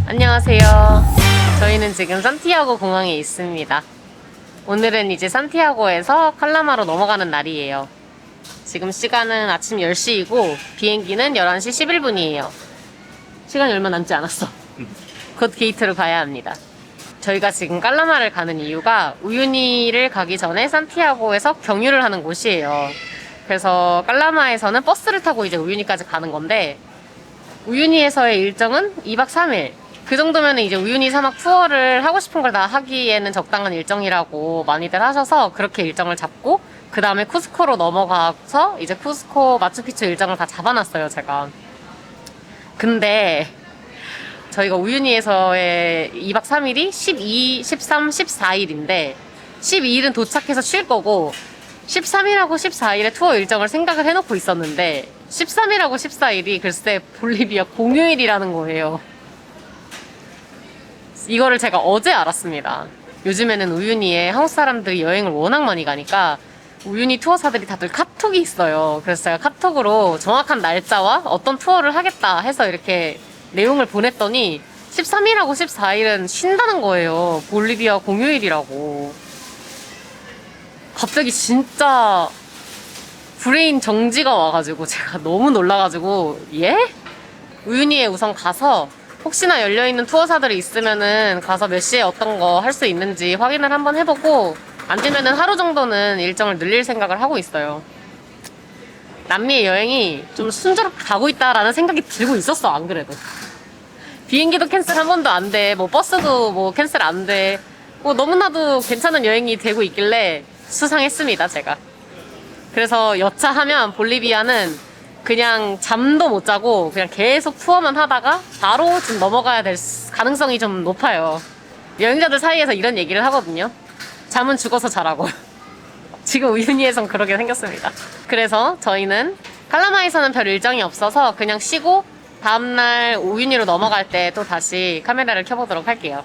안녕하세요. 저희는 지금 산티아고 공항에 있습니다. 오늘은 이제 산티아고에서 칼라마로 넘어가는 날이에요. 지금 시간은 아침 10시이고 비행기는 11시 11분이에요. 시간이 얼마 남지 않았어. 곧 게이트로 가야 합니다. 저희가 지금 칼라마를 가는 이유가 우유니를 가기 전에 산티아고에서 경유를 하는 곳이에요. 그래서 칼라마에서는 버스를 타고 이제 우유니까지 가는 건데, 우유니에서의 일정은 2박 3일. 그 정도면 이제 우유니 사막 투어를 하고 싶은 걸 다 하기에는 적당한 일정이라고 많이들 하셔서 그렇게 일정을 잡고, 그 다음에 쿠스코로 넘어가서 이제 쿠스코 마추픽추 일정을 다 잡아놨어요, 제가. 근데 저희가 우유니에서의 2박 3일이 12, 13, 14일인데 12일은 도착해서 쉴 거고 13일하고 14일에 투어 일정을 생각을 해놓고 있었는데 13일하고 14일이 글쎄 볼리비아 공휴일이라는 거예요. 이거를 제가 어제 알았습니다. 요즘에는 우유니에 한국 사람들이 여행을 워낙 많이 가니까 우유니 투어사들이 다들 카톡이 있어요. 그래서 제가 카톡으로 정확한 날짜와 어떤 투어를 하겠다 해서 이렇게 내용을 보냈더니 13일하고 14일은 쉰다는 거예요. 볼리비아 공휴일이라고. 갑자기 진짜 브레인 정지가 와가지고 제가 너무 놀라가지고 예? 우유니에 우선 가서 혹시나 열려있는 투어사들이 있으면은 가서 몇 시에 어떤 거 할 수 있는지 확인을 한번 해보고 안 되면은 하루 정도는 일정을 늘릴 생각을 하고 있어요. 남미의 여행이 좀 순조롭게 가고 있다라는 생각이 들고 있었어, 안 그래도. 비행기도 캔슬 한 번도 안 돼. 뭐 버스도 뭐 캔슬 안 돼. 뭐 너무나도 괜찮은 여행이 되고 있길래 수상했습니다, 제가. 그래서 여차하면 볼리비아는 그냥 잠도 못 자고 그냥 계속 투어만 하다가 바로 좀 넘어가야 될 가능성이 좀 높아요. 여행자들 사이에서 이런 얘기를 하거든요. 잠은 죽어서 자라고. 지금 우유니에선 그러게 생겼습니다. 그래서 저희는 칼라마에서는 별 일정이 없어서 그냥 쉬고 다음날 우유니로 넘어갈 때 또 다시 카메라를 켜보도록 할게요.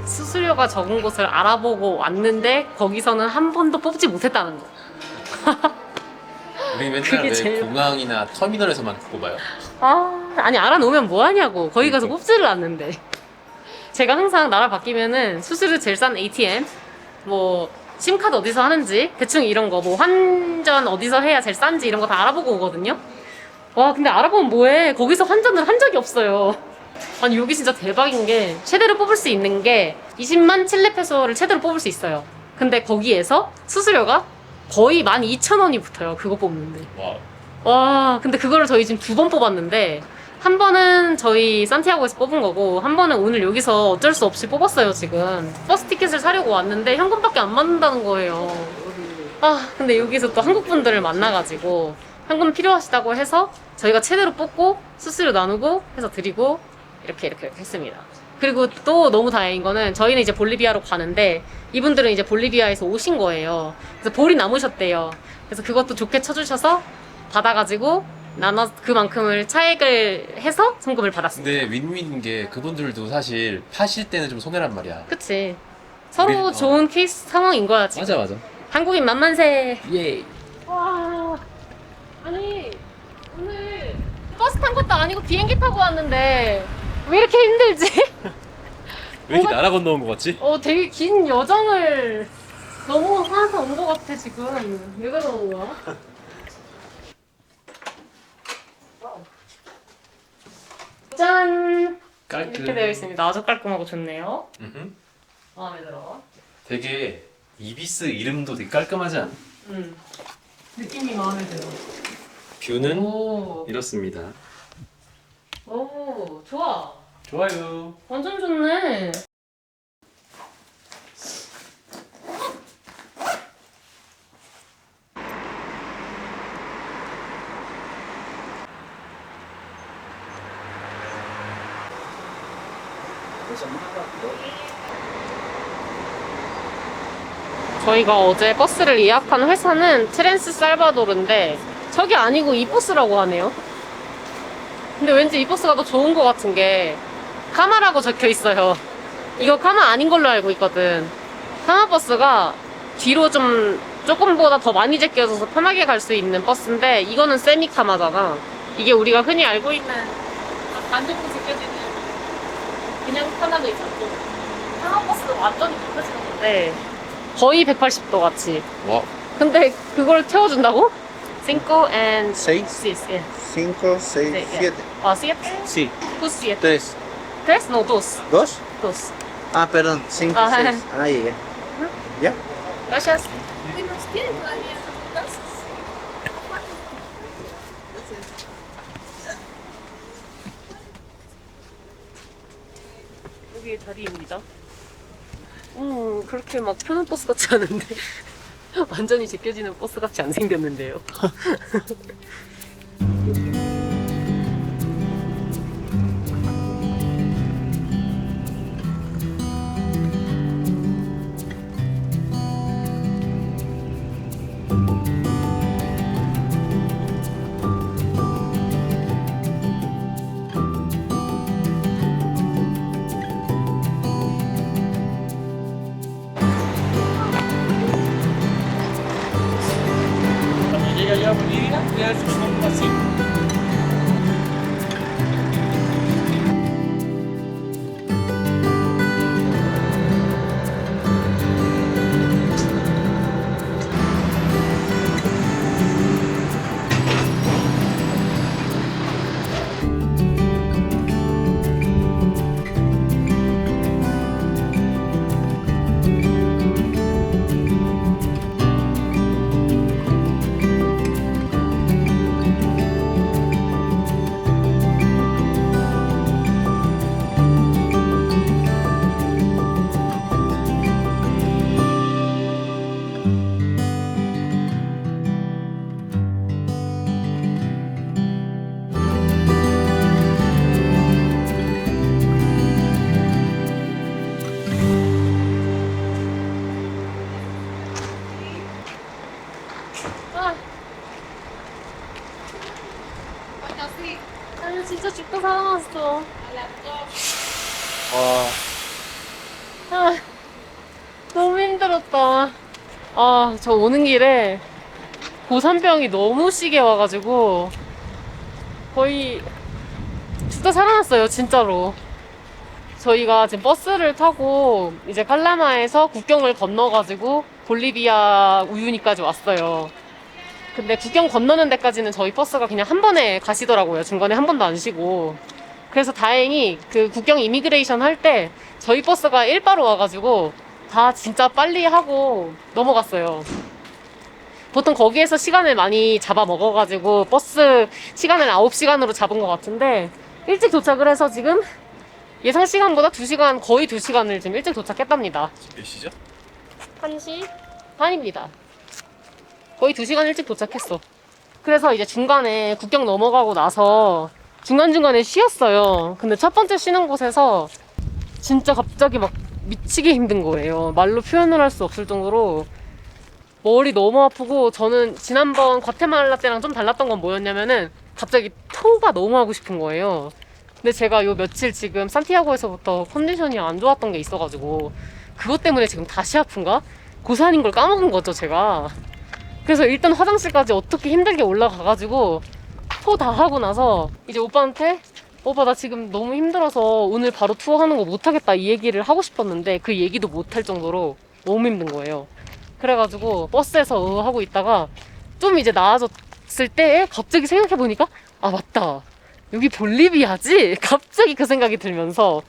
수수료가 적은 곳을 알아보고 왔는데 거기서는 한 번도 뽑지 못했다는 거. 우리 맨날 그게 왜 제일- 공항이나 터미널에서만 뽑아요? 아니 알아놓으면 뭐하냐고. 거기 가서 그러니까. 뽑지를 않는데. 제가 항상 나라 바뀌면은 수수료 제일 싼 ATM, 뭐 심카드 어디서 하는지 대충 이런 거, 뭐 환전 어디서 해야 제일 싼지 이런 거 다 알아보고 오거든요. 와, 근데 알아보면 뭐해. 거기서 환전을 한 적이 없어요. 아니 여기 진짜 대박인 게 최대로 뽑을 수 있는 게 20만 칠레 페소를 최대로 뽑을 수 있어요. 근데 거기에서 수수료가 거의 12,000원이 붙어요. 그거 뽑는데. 와, 와, 근데 그거를 저희 지금 2번 뽑았는데 한 번은 저희 산티아고에서 뽑은 거고 한 번은 오늘 여기서 어쩔 수 없이 뽑았어요 지금. 버스 티켓을 사려고 왔는데 현금밖에 안 받는다는 거예요. 아 근데 여기서 또 한국 분들을 만나가지고 현금 필요하시다고 해서 저희가 최대로 뽑고 수수료 나누고 해서 드리고 이렇게 했습니다. 그리고 또 너무 다행인 거는 저희는 이제 볼리비아로 가는데 이분들은 이제 볼리비아에서 오신 거예요. 그래서 볼이 남으셨대요. 그래서 그것도 좋게 쳐주셔서 받아가지고 나눠 그만큼을 차액을 해서 송금을 받았습니다. 근데 윈윈인 게 그분들도 사실 파실 때는 좀 손해란 말이야. 그치. 서로 우리- 좋은 케이스 상황인 거야 지금. 맞아. 한국인 만만세. 예. 와. 아니 오늘 버스 탄 것도 아니고 비행기 타고 왔는데 왜 이렇게 힘들지? 왜 이렇게 나라 건너온 거 같지? 되게 긴 여정을 너무 하면서 온 것 같아 지금. 왜 그러는 거야? 짠! 깔끔. 이렇게 되어 있습니다. 아주 깔끔하고 좋네요. 음흠. 마음에 들어. 되게 이비스 이름도 되게 깔끔하지 않아? 느낌이 마음에 들어. 뷰는 오, 이렇습니다. 오, 좋아. 좋아요. 완전 좋네. 저희가 어제 버스를 예약한 회사는 트랜스 살바도르인데 저게 아니고 이 버스라고 하네요. 근데 왠지 이 버스가 더 좋은 것 같은 게 카마라고 적혀 있어요. 이거 카마 아닌 걸로 알고 있거든. 카마 버스가 뒤로 좀 조금보다 더 많이 제껴져서 편하게 갈 수 있는 버스인데 이거는 세미 카마잖아. 이게 우리가 흔히 알고 있는 반대로 제껴지는 그냥 카마도 있었고 카마 버스도 완전히 좁혀지는 건데 거의 180도 같이. 와. 근데 그걸 태워준다고? Cinco and Seis, seis, yeah. 5, 6, Sí, yeah. 7. Siete? Sí, Who's siete? 3. Tres? No, dos. ¿Dos? Dos. Ah, perdón, 5, Ah, 6. Ah, llegué. ¿Ya? Gracias. 여기 자리입니다. 그렇게 막 편한 버스 같지 않은데 완전히 제껴지는 버스 같이 안 생겼는데요. Cuando llega ya a Bolivia, le das un pasito. 아. 아니 진짜 죽고 살아났어. 와. 아, 너무 힘들었다. 아, 저 오는 길에 고산병이 너무 시게 와가지고 거의 죽다 살아났어요, 진짜로. 저희가 지금 버스를 타고 이제 칼라마에서 국경을 건너가지고 볼리비아 우유니까지 왔어요. 근데 국경 건너는 데까지는 저희 버스가 그냥 한 번에 가시더라고요. 중간에 한 번도 안 쉬고. 그래서 다행히 그 국경 이미그레이션 할 때 저희 버스가 일바로 와가지고 다 진짜 빨리 하고 넘어갔어요. 보통 거기에서 시간을 많이 잡아 먹어가지고 버스 시간을 9시간으로 잡은 것 같은데 일찍 도착을 해서 지금 예상 시간보다 2시간, 거의 2시간을 지금 일찍 도착했답니다. 몇 시죠? 1시 반입니다. 거의 2시간 일찍 도착했어. 그래서 이제 중간에 국경 넘어가고 나서 중간중간에 쉬었어요. 근데 첫 번째 쉬는 곳에서 진짜 갑자기 막 미치게 힘든 거예요. 말로 표현을 할 수 없을 정도로 머리 너무 아프고, 저는 지난번 과테말라 때랑 좀 달랐던 건 뭐였냐면은 갑자기 토가 너무 하고 싶은 거예요. 근데 제가 요 며칠 지금 산티아고에서부터 컨디션이 안 좋았던 게 있어가지고 그것 때문에 지금 다시 아픈가? 고산인 걸 까먹은 거죠, 제가. 그래서 일단 화장실까지 어떻게 힘들게 올라가가지고 토 다 하고 나서 이제 오빠한테 오빠 나 지금 너무 힘들어서 오늘 바로 투어하는 거 못하겠다 이 얘기를 하고 싶었는데 그 얘기도 못할 정도로 너무 힘든 거예요. 그래가지고 버스에서 하고 있다가 좀 이제 나아졌을 때 갑자기 생각해보니까 아 맞다, 여기 볼리비아지? 갑자기 그 생각이 들면서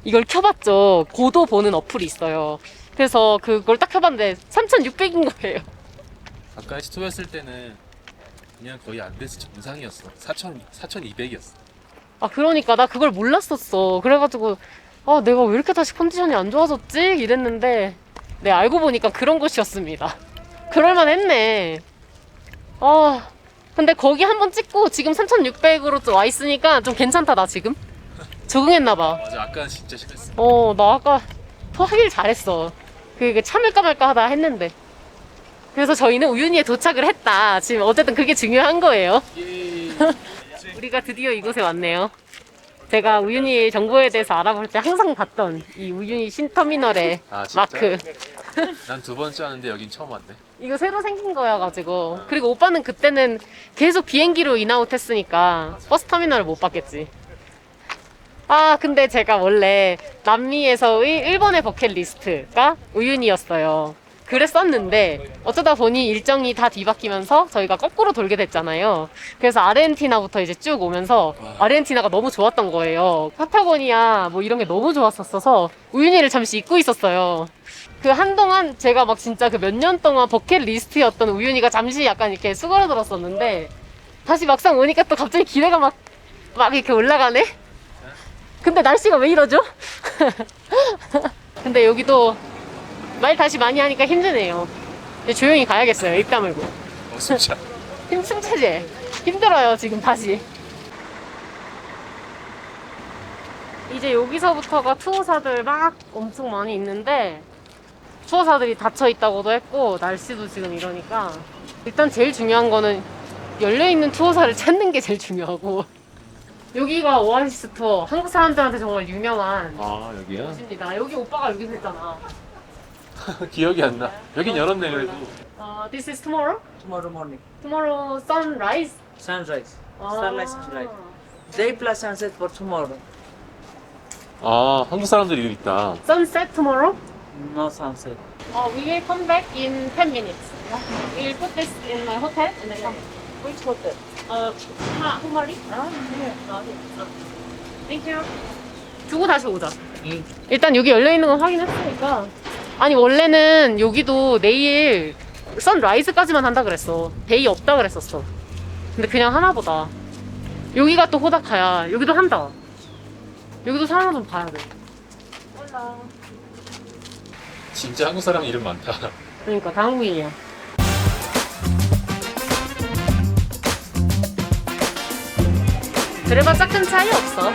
이걸 켜봤죠. 고도 보는 어플이 있어요. 그래서 그걸 딱 켜봤는데 3,600인 거예요. 아까 스토였을 때는 그냥 거의 안 돼서 정상이었어. 4,200이었어. 아 그러니까 나 그걸 몰랐었어. 그래가지고 아 내가 왜 이렇게 다시 컨디션이 안 좋아졌지? 이랬는데 네, 알고 보니까 그런 곳이었습니다. 그럴만 했네. 아 근데 거기 한번 찍고 지금 3,600으로 와 있으니까 좀 괜찮다. 나 지금 적응했나봐. 맞아, 아까는 진짜 심했어. 나 아까 하길 잘했어. 그게 참을까 말까 하다 했는데. 그래서 저희는 우유니에 도착을 했다. 지금 어쨌든 그게 중요한 거예요. 우리가 드디어 이곳에 왔네요. 제가 우유니 정보에 대해서 알아볼 때 항상 봤던 이 우유니 신터미널의 아, 진짜? 마크. 난 두 번째 왔는데 여긴 처음 왔네. 이거 새로 생긴 거여가지고. 그리고 오빠는 그때는 계속 비행기로 인아웃 했으니까 버스 터미널을 못 봤겠지. 아 근데 제가 원래 남미에서의 일본의 버킷리스트가 우유니였어요. 그랬었는데 어쩌다 보니 일정이 다 뒤바뀌면서 저희가 거꾸로 돌게 됐잖아요. 그래서 아르헨티나부터 이제 쭉 오면서 아르헨티나가 너무 좋았던 거예요. 파타고니아 뭐 이런 게 너무 좋았었어서 우유니를 잠시 잊고 있었어요. 그 한동안 제가 막 진짜 그 몇 년 동안 버킷리스트였던 우유니가 잠시 약간 이렇게 수그러들었었는데 다시 막상 오니까 또 갑자기 기대가 막 이렇게 올라가네? 근데 날씨가 왜 이러죠? 근데 여기도 말 다시 많이 하니까 힘드네요. 이제 조용히 가야겠어요. 입 다물고. 진짜. 숨차지? 힘들어요 지금 다시. 이제 여기서부터가 투어사들 막 엄청 많이 있는데 투어사들이 닫혀 있다고도 했고 날씨도 지금 이러니까 일단 제일 중요한 거는 열려있는 투어사를 찾는 게 제일 중요하고 여기가 오아시스 투어, 한국 사람들한테 정말 유명한 아, 여기야? 곳입니다. 여기 오빠가 여기서 했잖아. 기억이 안 나. 여긴 열었네, 그래도. This is tomorrow? Tomorrow morning. Tomorrow sunrise? Sunrise. 아. Sunrise, sunrise. Day plus sunset for tomorrow. 아, 한국 사람들 이름 있다. Sunset tomorrow? No sunset. We will come back in 10 minutes. We will put this in my hotel and then come. Which hotel? Humari? Ah, yeah. Thank you. 두고 다시 오자. 일단 여기 열려있는 건 확인했으니까. 아니 원래는 여기도 내일 선라이즈까지만 한다 그랬어. 데이 없다 그랬었어. 근데 그냥 하나 보다. 여기가 또 호다카야. 여기도 한다. 여기도 사람 좀 봐야 돼. 몰라. 진짜 한국 사람 이름 많다. 그러니까 다 한국인이야. 그래봤자 큰 차이 없어.